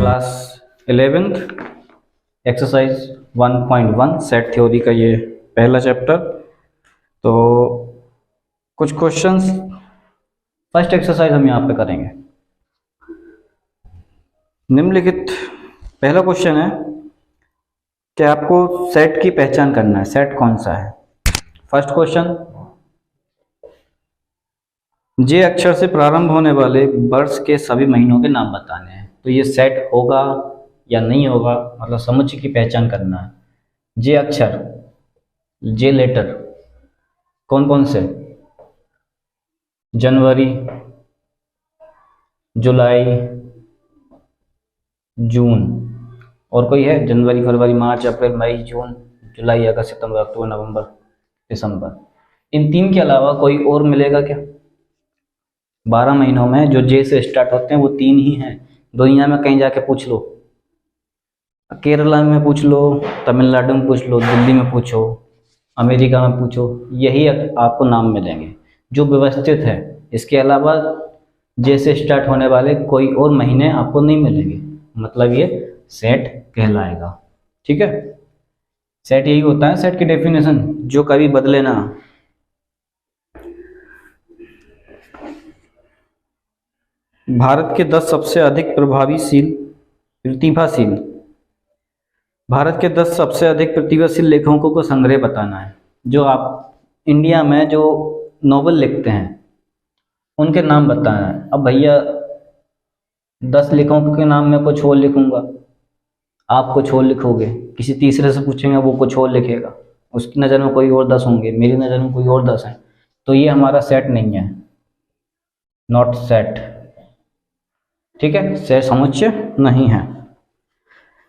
Class 11th exercise 1.1 set theory का ये पहला चैप्टर। तो कुछ क्वेश्चंस फर्स्ट एक्सरसाइज हम यहाँ पे करेंगे। निम्नलिखित पहला क्वेश्चन है कि आपको सेट की पहचान करना है, सेट कौन सा है। फर्स्ट क्वेश्चन, जे अक्षर से प्रारंभ होने वाले वर्ष के सभी महीनों के नाम बताने हैं। तो ये सेट होगा या नहीं होगा, मतलब समुच्चय की पहचान करना है। जे अक्षर, जे लेटर कौन कौन से? जनवरी, जुलाई, जून, और कोई है? जनवरी, फरवरी, मार्च, अप्रैल, मई, जून, जुलाई, अगस्त, सितंबर, अक्टूबर, नवंबर, दिसंबर। इन तीन के अलावा कोई और मिलेगा क्या? 12 महीनों में जो जे से स्टार्ट होते हैं वो तीन ही हैं। दुनिया में कहीं जाके पूछ लो, केरला में पूछ लो, तमिलनाडु में पूछ लो, दिल्ली में पूछो, अमेरिका में पूछो, यही आपको नाम मिलेंगे जो व्यवस्थित है। इसके अलावा जे से स्टार्ट होने वाले कोई और महीने आपको नहीं मिलेंगे, मतलब ये सेट कहलाएगा। ठीक है, सेट यही होता है, सेट की डेफिनेशन जो कभी बदले ना। भारत के 10 सबसे अधिक भारत के 10 सबसे अधिक प्रतिभाशील लेखकों का संग्रह बताना है। जो आप इंडिया में जो नॉवल लिखते हैं उनके नाम बताना है। अब भैया 10 लेखकों के नाम मैं कुछ और लिखूंगा, आप कुछ और लिखोगे, किसी तीसरे से पूछेंगे वो कुछ और लिखेगा, उसकी नज़र में कोई और 10 होंगे, मेरी नज़र में कोई और 10 हैं। तो ये हमारा सेट नहीं है, नॉट सेट। ठीक है, सेट समुच्चय नहीं है।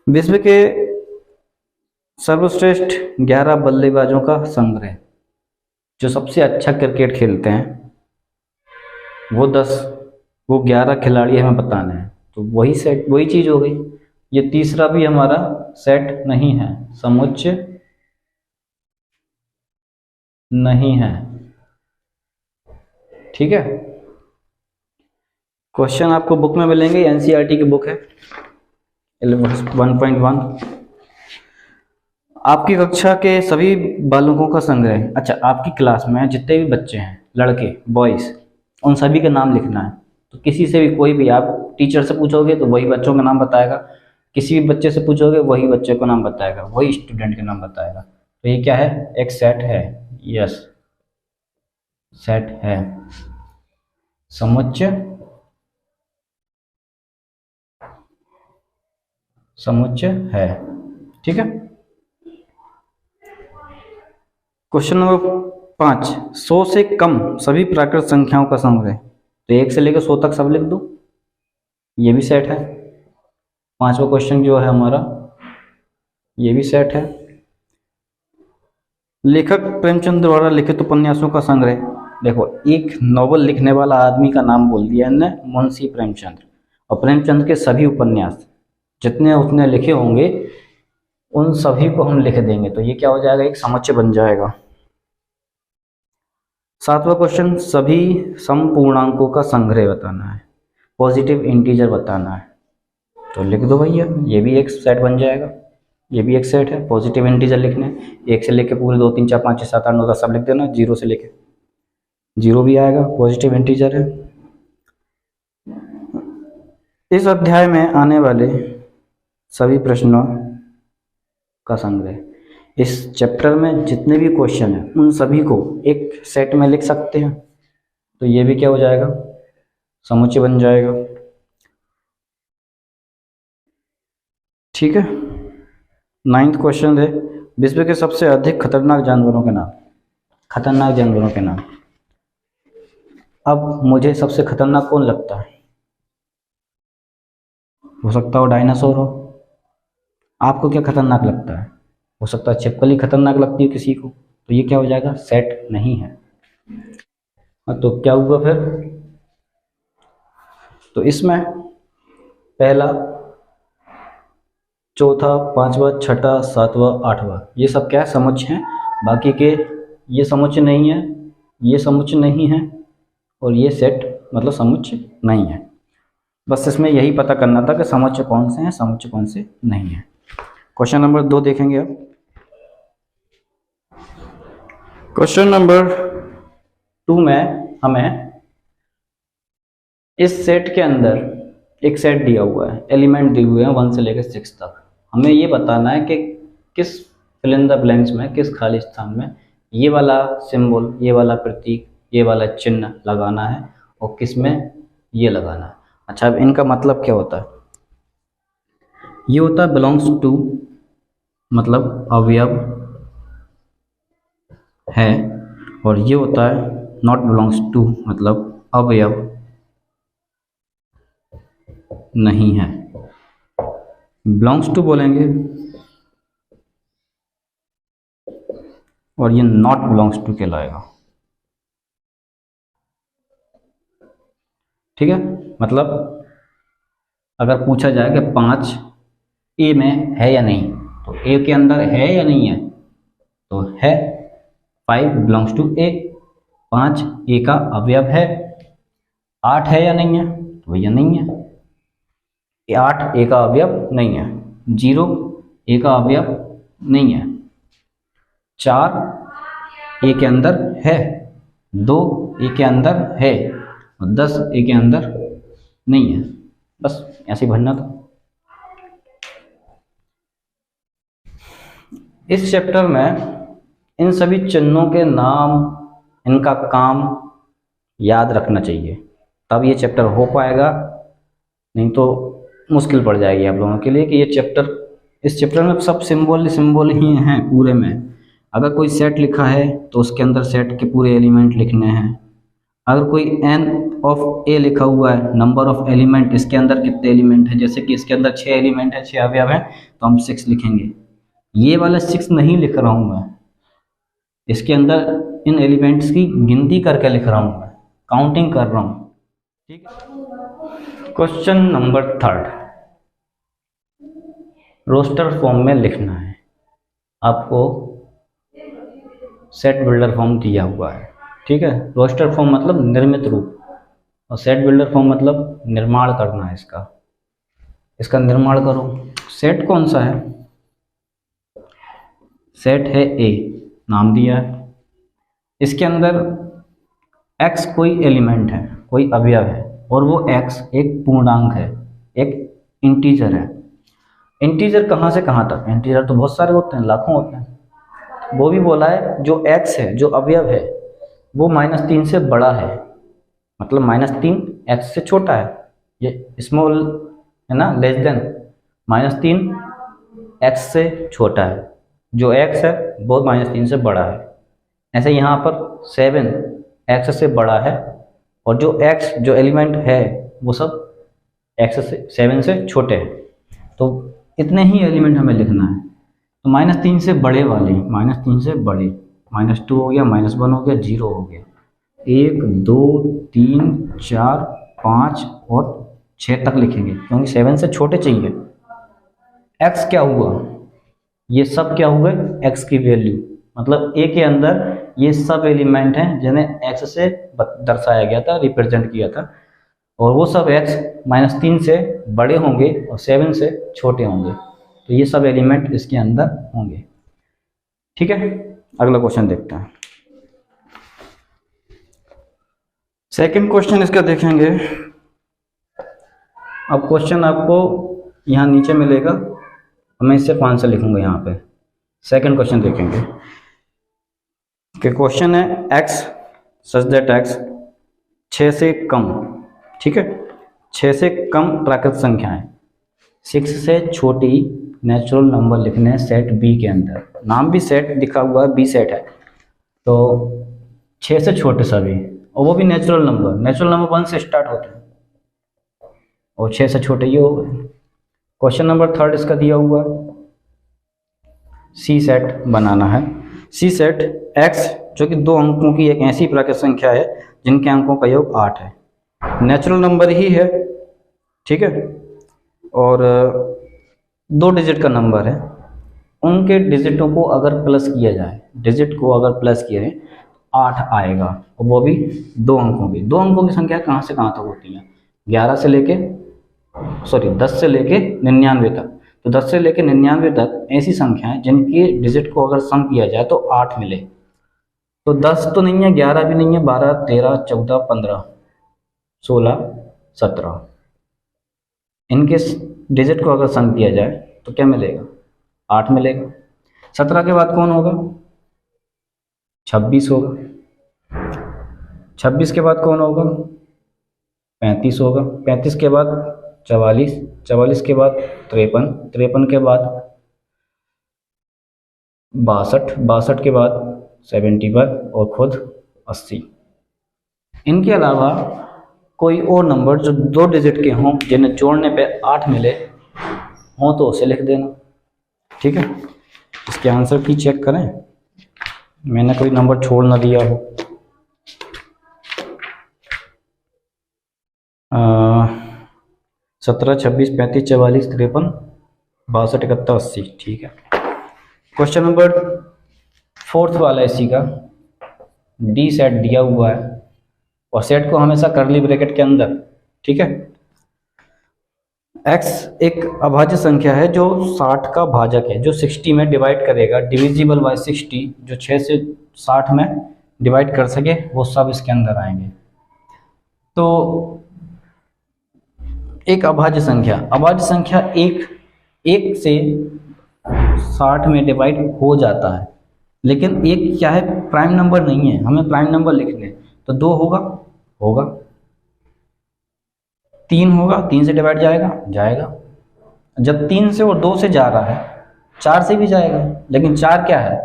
विश्व के सर्वश्रेष्ठ 11 बल्लेबाजों का संग्रह, जो सबसे अच्छा क्रिकेट खेलते हैं वो 11 खिलाड़ी हमें बताने हैं। तो वही सेट, वही चीज़ हो गई। ये तीसरा भी हमारा सेट नहीं है, समुच्चय नहीं है। ठीक है, क्वेश्चन आपको बुक में मिलेंगे, एनसीईआरटी की बुक है 1.1। आपकी कक्षा के सभी बालकों का संग्रह। अच्छा, आपकी क्लास में जितने भी बच्चे हैं, लड़के, बॉयज़, उन सभी का नाम लिखना है। तो किसी से भी, कोई भी, आप टीचर से पूछोगे तो वही बच्चों का नाम बताएगा, किसी भी बच्चे से पूछोगे वही बच्चे को नाम बताएगा, वही स्टूडेंट के नाम बताएगा। तो ये क्या है? एक सेट है। यस, सेट है, समुच्चय है। ठीक है, क्वेश्चन नंबर 5, 100 से कम सभी प्राकृत संख्याओं का संग्रह। तो 1 से लेकर 100 तक सब लिख दो, ये भी सेट है। 5वां क्वेश्चन जो है हमारा, ये भी सेट है। लेखक प्रेमचंद द्वारा लिखित उपन्यासों का संग्रह। देखो, एक नॉवल लिखने वाला आदमी का नाम बोल दिया इनने, मुंशी प्रेमचंद, और प्रेमचंद के सभी उपन्यास जितने उसने लिखे होंगे उन सभी को हम लिख देंगे। तो ये क्या हो जाएगा? एक समुच्चय बन जाएगा। 7वां क्वेश्चन, सभी समपूर्णांकों का संग्रह बताना है, पॉजिटिव इंटीजर बताना है। तो लिख दो भैया, ये भी एक सेट बन जाएगा, ये भी एक सेट है। पॉजिटिव इंटीजर लिखने, 1 से लेके पूरे 2, 3, 4, 5, 6, 7, 8, 9, 10 सब लिख देना। 0 से लेके 0 भी आएगा, पॉजिटिव इंटीजर है। इस अध्याय में आने वाले सभी प्रश्नों का संग्रह। इस चैप्टर में जितने भी क्वेश्चन हैं उन सभी को एक सेट में लिख सकते हैं। तो ये भी क्या हो जाएगा? समुच्चय बन जाएगा। ठीक है, 9th क्वेश्चन है, विश्व के सबसे अधिक खतरनाक जानवरों के नाम। खतरनाक जानवरों के नाम। अब मुझे सबसे खतरनाक कौन लगता है? हो सकता हो डायनासोर हो। आपको क्या खतरनाक लगता है? हो सकता है छिपकली खतरनाक लगती है किसी को। तो ये क्या हो जाएगा? सेट नहीं है। तो क्या हुआ फिर? तो इसमें पहला, चौथा, 5वां, 6वां, 7वां, 8वां, ये सब क्या है? समुच्चय हैं। बाकी के ये समुच्चय नहीं है, ये समुच्चय नहीं है, और ये सेट मतलब समुच्चय नहीं है। बस इसमें यही पता करना था कि समुच्चय कौन से हैं, समुच्चय कौन से नहीं है। क्वेश्चन नंबर 2 देखेंगे अब। क्वेश्चन नंबर 2 में हमें इस सेट के अंदर एक सेट दिया हुआ है, एलिमेंट दिए हुए हैं 1 से लेकर 6 तक। हमें ये बताना है कि किस फिल इन द ब्लैंक्स में, किस खाली स्थान में ये वाला सिंबल, ये वाला प्रतीक, ये वाला चिन्ह लगाना है और किस में ये लगाना है। अच्छा, अब इनका मतलब क्या होता है? ये होता है बिलोंग्स टू, मतलब अवयव है, और ये होता है नॉट बिलोंग्स टू, मतलब अवयव नहीं है। बिलोंग्स टू बोलेंगे और ये नॉट बिलोंग्स टू कहलाएगा। ठीक है, मतलब अगर पूछा जाए कि 5 ए में है या नहीं, तो ए के अंदर है या नहीं है, तो है। 5 बिलोंग्स टू ए, 5 ए का अवयव है। 8 है या नहीं है, तो भैया नहीं है, 8 ए का अवयव नहीं है। 0 ए का अवयव नहीं है। 4 ए के अंदर है, 2 ए के अंदर है, और 10 ए के अंदर नहीं है। बस ऐसे ही भरना था। इस चैप्टर में इन सभी चिन्हों के नाम, इनका काम याद रखना चाहिए, तब ये चैप्टर हो पाएगा, नहीं तो मुश्किल पड़ जाएगी आप लोगों के लिए कि ये चैप्टर, इस चैप्टर में सब सिंबल ही हैं पूरे में। अगर कोई सेट लिखा है तो उसके अंदर सेट के पूरे एलिमेंट लिखने हैं। अगर कोई n ऑफ a लिखा हुआ है, नंबर ऑफ एलिमेंट, इसके अंदर कितने एलिमेंट हैं, जैसे कि इसके अंदर 6 एलिमेंट है, 6 अवयव हैं, तो हम 6 लिखेंगे। ये वाला 6 नहीं लिख रहा हूँ मैं, इसके अंदर इन एलिमेंट्स की गिनती करके लिख रहा हूँ मैं, काउंटिंग कर रहा हूँ। ठीक है। क्वेश्चन नंबर 3, रोस्टर फॉर्म में लिखना है। आपको सेट बिल्डर फॉर्म दिया हुआ है। ठीक है, रोस्टर फॉर्म मतलब निर्मित रूप, और सेट बिल्डर फॉर्म मतलब निर्माण करना है इसका। इसका निर्माण करो। सेट कौन सा है? सेट है ए, नाम दिया है। इसके अंदर x कोई एलिमेंट है, कोई अवयव है, और वो x एक पूर्णांक है, एक इंटीजर है। इंटीजर कहाँ से कहाँ तक? इंटीजर तो बहुत सारे होते हैं, लाखों होते हैं। वो भी बोला है जो x है, जो अवयव है, वो -3 से बड़ा है, मतलब -3 x से छोटा है। ये स्मॉल है ना, लेस देन, -3 x से छोटा है, जो x है वो -3 से बड़ा है। ऐसे यहाँ पर 7 x से बड़ा है, और जो x जो एलिमेंट है वो सब x से 7 से छोटे हैं। तो इतने ही एलिमेंट हमें लिखना है। तो -3 से बड़े वाले, -3 से बड़े, -2 हो गया, -1 हो गया, 0 हो गया, 1 2 3 4 5 और 6 तक लिखेंगे, क्योंकि 7 से छोटे चाहिए। x क्या हुआ? ये सब क्या हुए? x की वैल्यू, मतलब a के अंदर ये सब एलिमेंट हैं जिन्हें x से दर्शाया गया था, रिप्रेजेंट किया था, और वो सब x -3 से बड़े होंगे और 7 से छोटे होंगे। तो ये सब एलिमेंट इसके अंदर होंगे। ठीक है, अगला क्वेश्चन देखते हैं। सेकंड क्वेश्चन इसका देखेंगे। अब क्वेश्चन आपको यहाँ नीचे मिलेगा, मैं इससे आंसर लिखूंगा यहाँ पे। सेकंड क्वेश्चन देखेंगे कि क्वेश्चन है x सच दैट x 6 से कम, ठीक है, 6 से कम प्राकृत संख्याएं, 6 से छोटी नेचुरल नंबर लिखने हैं सेट बी के अंदर। नाम भी सेट दिखा हुआ है, बी सेट है, तो 6 से छोटे सभी, और वो भी नेचुरल नंबर। नेचुरल नंबर 1 से स्टार्ट होते हैं और 6 से छोटे ये हो गए। क्वेश्चन नंबर 3 इसका दिया हुआ है, सी सेट बनाना है। सी सेट x जो कि 2 अंकों की एक ऐसी प्राकृत संख्या है जिनके अंकों का योग 8 है, नेचुरल नंबर ही है, ठीक है, और 2 डिजिट का नंबर है। उनके डिजिटों को अगर प्लस किया जाए, डिजिट को अगर प्लस किया जाए 8 आएगा, और वो भी 2 अंकों की। 2 अंकों की संख्या कहाँ से कहाँ तक होती है? 11 से लेके सॉरी 10 से लेके 99 तक। तो 10 से लेके 99 तक ऐसी संख्याएं जिनके डिजिट को अगर सम किया जाए तो 8 मिले। तो 10 तो नहीं है, 11 भी नहीं है, 12, 13, 14, 15, 16, 17, इनके डिजिट को अगर सम किया जाए तो क्या मिलेगा? 8 मिलेगा। 17 के बाद कौन होगा? 26 होगा। 26 के बाद कौन होगा? 35 होगा। 35 के बाद 44, 44 के बाद 53, 53 के बाद 62, 62 के बाद 71 और खुद 80। इनके अलावा कोई और नंबर जो 2 डिजिट के हों जिन्हें जोड़ने पे 8 मिले हों तो उसे लिख देना। ठीक है, इसके आंसर की चेक करें, मैंने कोई नंबर छोड़ ना दिया हो। 17, 26, 35, 44, 53, 62, 71, 80। ठीक है, क्वेश्चन नंबर 4 वाला इसी का डी सेट दिया हुआ है और सेट को हमेशा करली ब्रैकेट के अंदर। ठीक है, x एक अभाज्य संख्या है जो 60 का भाजक है, जो 60 में डिवाइड करेगा, डिविजिबल बाय 60, जो 6 से 60 में डिवाइड कर सके वो सब इसके अंदर आएंगे। तो एक अभाज्य संख्या एक से 60 में डिवाइड हो जाता है, लेकिन एक क्या है? प्राइम नंबर नहीं है, हमें प्राइम नंबर लिखने। तो 2 होगा, 3 होगा, 3 से डिवाइड जाएगा। जब 3 से और 2 से जा रहा है 4 से भी जाएगा, लेकिन 4 क्या है?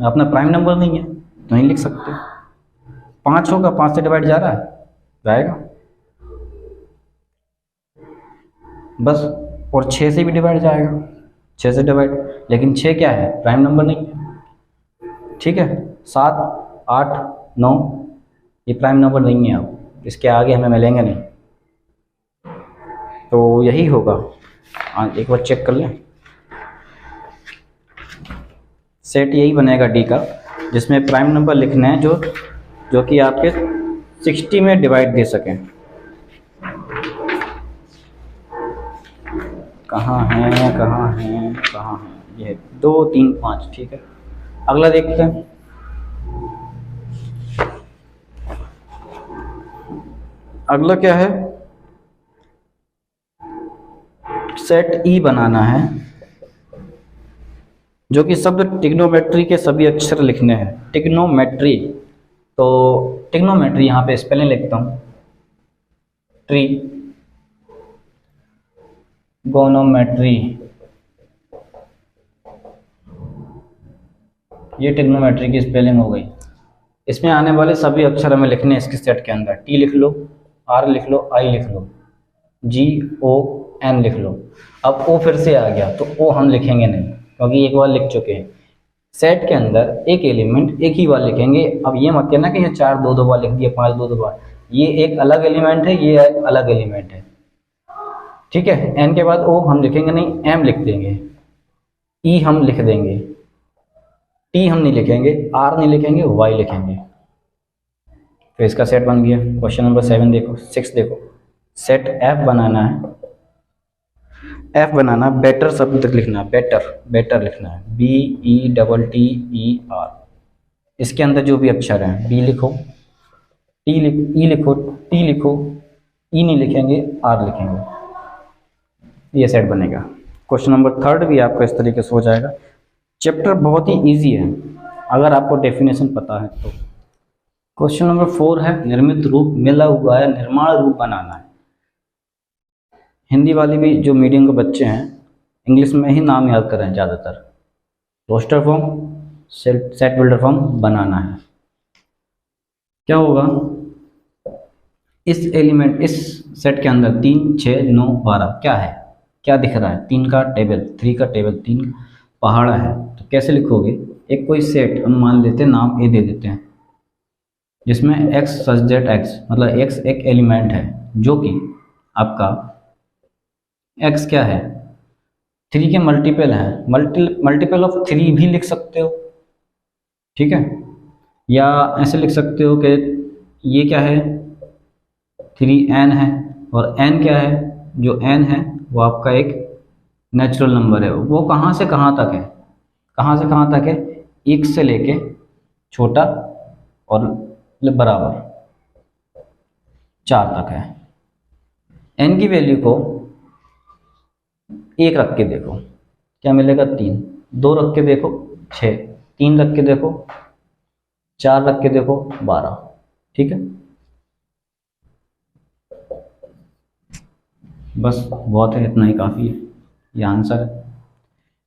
अपना प्राइम नंबर नहीं है तो नहीं लिख सकते। 5 होगा, 5 से डिवाइड जा रहा है, जाएगा बस। और 6 से भी डिवाइड जाएगा, 6 से डिवाइड, लेकिन 6 क्या है? प्राइम नंबर नहीं है। ठीक है, 7, 8, 9 ये प्राइम नंबर नहीं है, अब इसके आगे हमें मिलेंगे नहीं। तो यही होगा, एक बार चेक कर लें। सेट यही बनेगा डी का, जिसमें प्राइम नंबर लिखने हैं जो कि आपके 60 में डिवाइड दे सकें। कहाँ हैं? ये 2, 3, 5। ठीक है, अगला देखते हैं। अगला क्या है? सेट ई बनाना है, जो कि शब्द ट्रिग्नोमेट्री के सभी अक्षर लिखने हैं। ट्रिग्नोमेट्री, तो ट्रिग्नोमेट्री यहाँ पे स्पेलिंग लिखता हूँ, ट्रिगोनोमेट्री, ये ट्रिग्नोमेट्री की स्पेलिंग हो गई। इसमें आने वाले सभी अक्षर हमें लिखने हैं इसके सेट के अंदर। टी लिख लो, आर लिख लो, आई लिख लो, जी ओ एन लिख लो। अब ओ फिर से आ गया तो ओ हम लिखेंगे नहीं, क्योंकि एक बार लिख चुके हैं। सेट के अंदर एक एलिमेंट एक ही बार लिखेंगे। अब ये मत कहना कि ये 4 दो बार लिख दिया, 5 दो बार। ये एक अलग एलिमेंट है, ये अलग एलिमेंट है। ठीक है, एन के बाद ओ हम लिखेंगे नहीं, एम लिख देंगे, ई हम लिख देंगे, टी हम नहीं लिखेंगे, आर नहीं लिखेंगे, वाई लिखेंगे। तो इसका सेट बन गया। क्वेश्चन नंबर 6 देखो, सेट एफ बनाना है। एफ बनाना, बेटर शब्द तक लिखना है, बेटर लिखना है, BETTER। इसके अंदर जो भी अक्षर हैं, बी लिखो, ई लिखो, टी लिखो, ई नहीं लिखेंगे, आर लिखेंगे, ये सेट बनेगा। क्वेश्चन नंबर 3 भी आपका इस तरीके से हो जाएगा। चैप्टर बहुत ही इजी है अगर आपको डेफिनेशन पता है तो। क्वेश्चन नंबर 4 है, निर्मित रूप मिला हुआ है, निर्माण रूप बनाना है। हिंदी वाली भी जो मीडियम के बच्चे हैं इंग्लिश में ही नाम याद करें ज़्यादातर। Roster form, set builder form बनाना है। क्या होगा? इस सेट के अंदर 3, 6, 9, 12 क्या है? क्या दिख रहा है? 3 का टेबल, 3 का टेबल, 3 पहाड़ा है। तो कैसे लिखोगे? एक कोई सेट हम मान लेते हैं, नाम ए दे देते हैं, जिसमें x सच दैट x, मतलब x एक एलिमेंट है जो कि आपका x क्या है? 3 के मल्टीपल है, मल्टीपल ऑफ 3 भी लिख सकते हो। ठीक है, या ऐसे लिख सकते हो कि ये क्या है? 3n है और n क्या है? जो n है वो आपका एक नेचुरल नंबर है। वो कहाँ से कहाँ तक है, कहाँ से कहाँ तक है, 1 से लेके छोटा और बराबर 4 तक है। n की वैल्यू को 1 रख के देखो क्या मिलेगा, 3। 2 रख के देखो 6, 3 रख के देखो 4, रख के देखो 12। ठीक है, बस बहुत है, इतना ही काफ़ी है, ये आंसर है।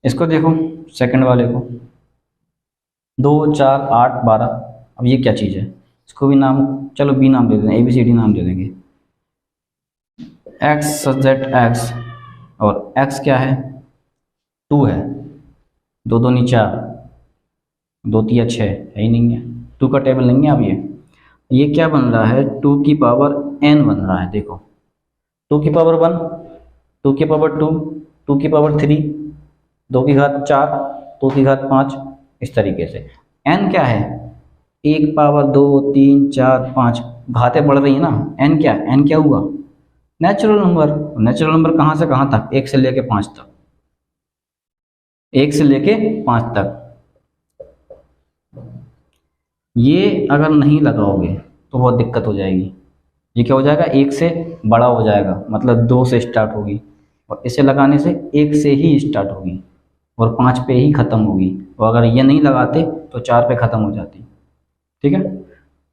इसको देखो सेकंड वाले को, 2 4 8 12। अब ये क्या चीज़ है, इसको भी नाम, चलो बी नाम दे दें, ABCD नाम दे देंगे। x सब्जेक्ट x, और x क्या है, 2 है, 2 2 नी 4, 2 3 6 है ही नहीं है, 2 का टेबल नहीं है। अब ये क्या बन रहा है, 2 की पावर n बन रहा है। देखो 2 की पावर 1, 2 की पावर 2, 2 की पावर 3, 2 की घात 4, 2 की घात 5, इस तरीके से। n क्या है, 1 पावर 2 3 4 5, घातें बढ़ रही है ना। n क्या हुआ, नेचुरल नंबर। नेचुरल नंबर कहाँ से कहाँ तक, 1 से लेके 5 तक, 1 से लेके 5 तक। ये अगर नहीं लगाओगे तो बहुत दिक्कत हो जाएगी। ये क्या हो जाएगा, 1 से बड़ा हो जाएगा, मतलब 2 से स्टार्ट होगी, और इसे लगाने से 1 से ही स्टार्ट होगी और 5 पे ही ख़त्म होगी। और अगर ये नहीं लगाते तो 4 पे ख़त्म हो जाती। ठीक है,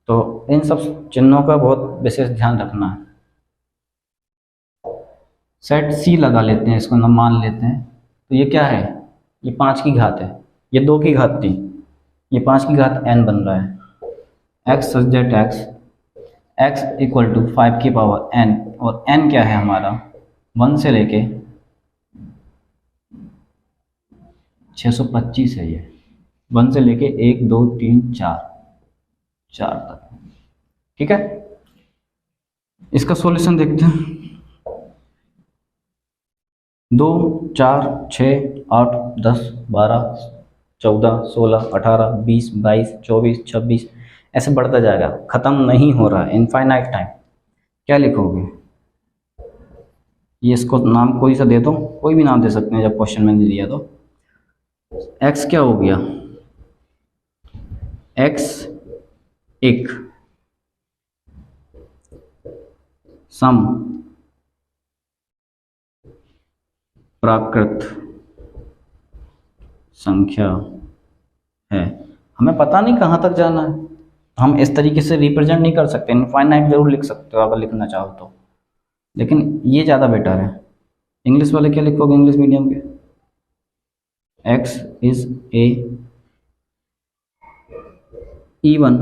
तो इन सब चिन्हों का बहुत विशेष ध्यान रखना है। सेट सी लगा लेते हैं, इसको ना मान लेते हैं। तो ये क्या है, ये 5 की घात है, ये 2 की घात थी, ये 5 की घात n बन रहा है। x subject x equal to 5 की पावर n, और n क्या है हमारा, 1 से लेके 625 है। ये 1 से लेके 1 2 3 4 तक। ठीक है, इसका सॉल्यूशन देखते हैं। 2 4 6 8 10 12 14 16 18 20 22 24 26 ऐसे बढ़ता जाएगा, ख़त्म नहीं हो रहा है, इनफाइनाइट टाइम। क्या लिखोगे, ये इसको नाम कोई सा दे दो, कोई भी नाम दे सकते हैं जब क्वेश्चन मैंने दिया तो। x क्या हो गया, x एक सम प्राकृत संख्या है। हमें पता नहीं कहाँ तक जाना है, हम इस तरीके से रिप्रेजेंट नहीं कर सकते। इनफाइनाइट जरूर लिख सकते हो अगर लिखना चाहो तो, लेकिन ये ज़्यादा बेटर है। इंग्लिश वाले क्या लिखोगे, इंग्लिश मीडियम के, x is a even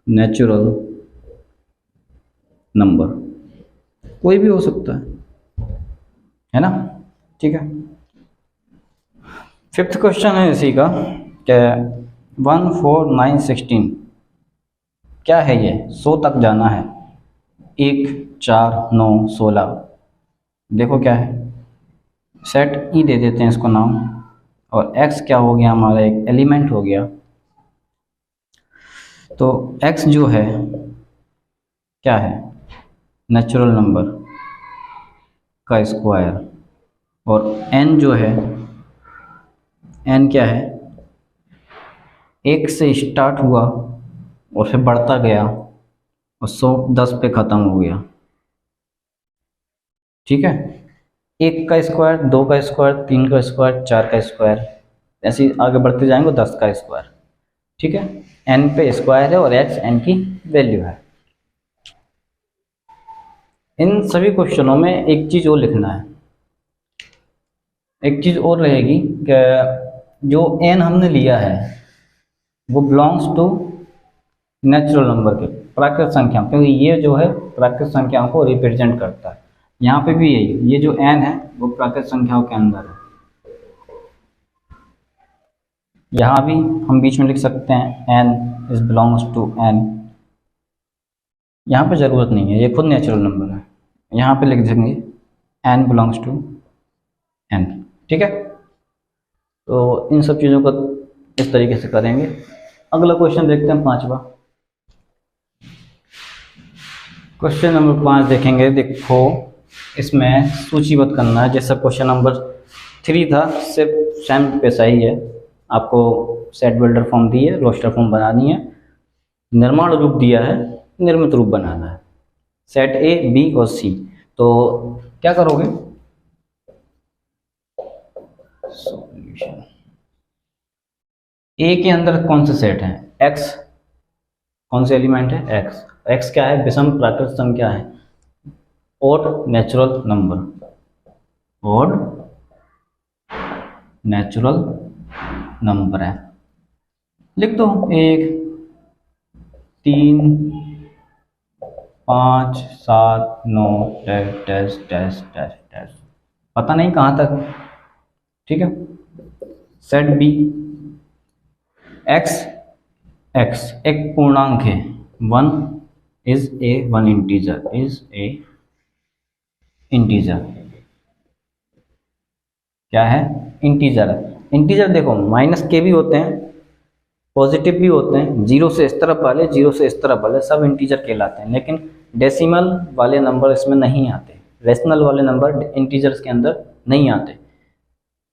natural number, कोई भी हो सकता है ना। ठीक है, फिफ्थ क्वेश्चन है इसी का, क्या 1 4 9 16 क्या है, ये 100 तक जाना है। 1 4 9 16, देखो क्या है, सेट ई दे देते हैं इसको नाम, और x क्या हो गया हमारा, एक एलिमेंट हो गया। तो x जो है क्या है, नेचुरल नंबर का स्क्वायर, और n जो है, n क्या है, 1 से स्टार्ट हुआ और फिर बढ़ता गया और 110 पे ख़त्म हो गया। ठीक है, 1 का स्क्वायर, 2 का स्क्वायर, 3 का स्क्वायर, 4 का स्क्वायर, ऐसे ही आगे बढ़ते जाएंगे 10 का स्क्वायर। ठीक है, n पे स्क्वायर है और x n की वैल्यू है। इन सभी क्वेश्चनों में एक चीज़ और लिखना है, एक चीज़ और रहेगी कि जो n हमने लिया है वो बिलोंग्स टू नेचुरल नंबर के, प्राकृत संख्या, क्योंकि ये जो है प्राकृत संख्याओं को रिप्रेजेंट करता है। यहाँ पे भी यही, ये जो n है वो प्राकृत संख्याओं के अंदर है। यहाँ भी हम बीच में लिख सकते हैं n is belongs to n, यहाँ पे ज़रूरत नहीं है, ये खुद नेचुरल नंबर है। यहाँ पे लिख देंगे n बिलोंग्स टू n। ठीक है, तो इन सब चीज़ों को इस तरीके से करेंगे। अगला क्वेश्चन देखते हैं, 5वां। क्वेश्चन नंबर 5 देखेंगे। देखो इसमें सूचीबद्ध करना है, जैसा क्वेश्चन नंबर 3 था, सिर्फ सेम पैसा ही है। आपको सेट बिल्डर फॉर्म दी है, रोस्टर फॉर्म बनानी है, निर्माण रूप दिया है, निर्मित रूप बनाना है, सेट ए, बी और सी। तो क्या करोगे? सॉल्यूशन ए के अंदर कौन से सेट हैं? एक्स, कौन से एलिमेंट है? एक्स। एक्स क्या है? विषम प्राकृत संख्या है, odd natural number, odd natural number है। लिख दो 1, 3, 5, 7, 9 dash dash dash dash dash, पता नहीं कहाँ तक। ठीक है। सेट बी, एक्स, एक्स एक पूर्णांक है, 1 is a, 1 integer, is a integer. क्या है? इंटीजर है। इंटीजर देखो माइनस के भी होते हैं, पॉजिटिव भी होते हैं, जीरो से इस तरफ वाले, जीरो से इस तरफ वाले सब इंटीजर कहलाते हैं, लेकिन डेसिमल वाले नंबर इसमें नहीं आते, रेशनल वाले नंबर इंटीजर्स के अंदर नहीं आते।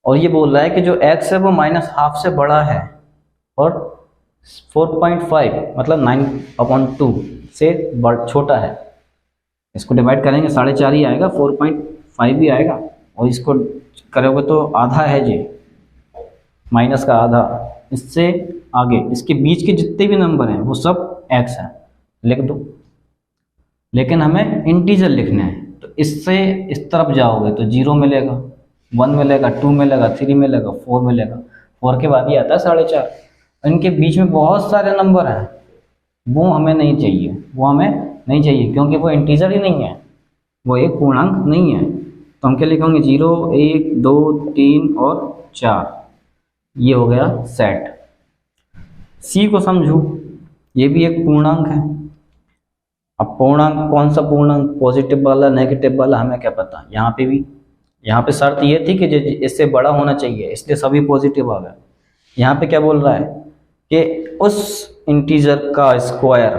और ये बोल रहा है कि जो x है वो -½ से बड़ा है और 4.5 मतलब 9/2 से छोटा है। इसको डिवाइड करेंगे 4.5 ही आएगा, 4.5 भी आएगा, और इसको करोगे तो आधा है जी, माइनस का आधा। इससे आगे इसके बीच के जितने भी नंबर हैं वो सब x है, लिख दो। लेकिन हमें इंटीजर लिखने हैं, तो इससे इस तरफ जाओगे तो 0 मिलेगा, 1 मिलेगा, 2 मिलेगा, 3 मिलेगा, 4 मिलेगा। 4 के बाद ये आता है 4.5। इनके बीच में बहुत सारे नंबर हैं, वो हमें नहीं चाहिए, वो हमें नहीं चाहिए, क्योंकि वो इंटीजर ही नहीं है, वो एक पूर्णांक नहीं है। तो हम क्या लिखेंगे? 0, 1, 2, 3 और 4। ये हो गया सेट। सी को समझो, ये भी एक पूर्णांक है। अब पूर्णांक कौन सा पूर्णांक, पॉजिटिव वाला, नेगेटिव वाला, हमें क्या पता। यहाँ पे भी, यहाँ पे शर्त ये थी कि इससे बड़ा होना चाहिए, इसलिए सभी पॉजिटिव आ गए। यहाँ पे क्या बोल रहा है कि उस इंटीजर का स्क्वायर,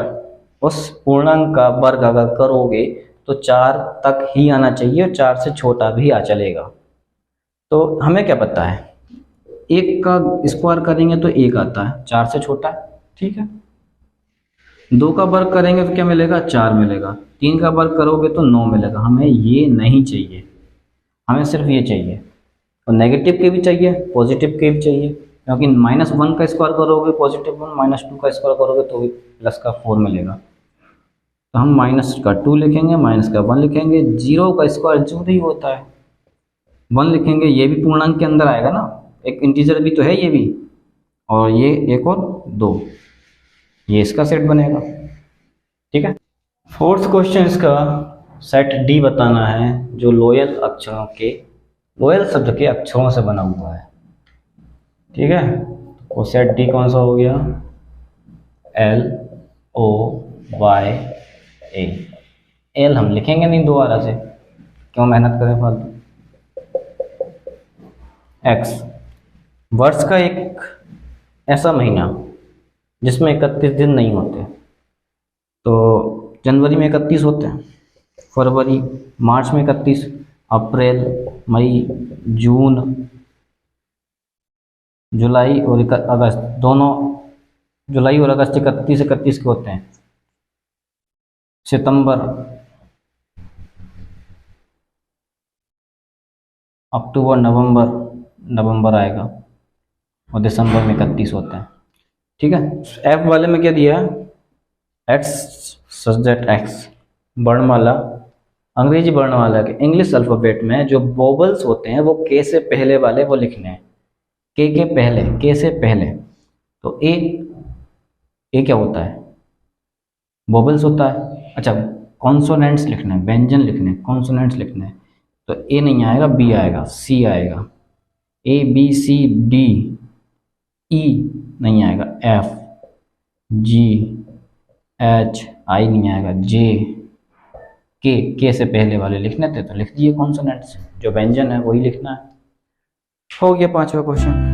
उस पूर्णांक का वर्ग अगर करोगे तो 4 तक ही आना चाहिए, और 4 से छोटा भी आ चलेगा। तो हमें क्या पता है, 1 का स्क्वायर करेंगे तो 1 आता है, 4 से छोटा है। ठीक है। 2 का वर्ग करेंगे तो क्या मिलेगा? 4 मिलेगा। 3 का वर्ग करोगे तो 9 मिलेगा। हमें ये नहीं चाहिए, हमें सिर्फ ये चाहिए। और नेगेटिव के भी चाहिए, पॉजिटिव के भी चाहिए, क्योंकि -1 का स्क्वायर करोगे पॉजिटिव 1, -2 का स्क्वायर करोगे तो भी प्लस का 4 मिलेगा। तो हम -2 लिखेंगे, -1 लिखेंगे। 0 का स्क्वायर 0 ही होता है, 1 लिखेंगे, ये भी पूर्णांक के अंदर आएगा ना, एक इंटीजर भी तो है ये भी, और ये 1 और 2, ये इसका सेट बनेगा। ठीक है। 4th क्वेश्चन इसका सेट डी बताना है, जो लोयल अक्षरों के, लोयल शब्द के अक्षरों से बना हुआ है। ठीक है। वो सेट डी कौन सा हो गया? LOY A। एल हम लिखेंगे नहीं दोबारा से, क्यों मेहनत करें फालतू। एक्स, वर्ष का एक ऐसा महीना जिसमें 31 दिन नहीं होते। तो जनवरी में 31 होते हैं, फरवरी मार्च में 31, अप्रैल, मई, जून, जुलाई और अगस्त, दोनों जुलाई और अगस्त 31 के होते हैं। सितंबर, अक्टूबर, नवंबर आएगा, और दिसंबर में 31 होते हैं। ठीक है। एफ वाले में क्या दिया है? एक्स सच दैट एक्स, वर्णमाला, अंग्रेजी वर्णमाला के इंग्लिश अल्फ़ाबेट में जो वोवल्स होते हैं वो के से पहले वाले वो लिखने हैं, के पहले, के से पहले। तो ए क्या होता है? वोवल्स होता है। अच्छा, कॉन्सोनेंट्स लिखने हैं, व्यंजन लिखने हैं, कॉन्सोनेंट्स लिखने हैं। तो ए नहीं आएगा, बी आएगा, सी आएगा, ए बी सी डी, ई नहीं आएगा, एफ जी एच, आई नहीं आएगा, जे, के से पहले वाले लिखने थे तो लिख दिए कॉन्सोनेंट्स, जो व्यंजन है वही लिखना है। हो गया 5वां क्वेश्चन।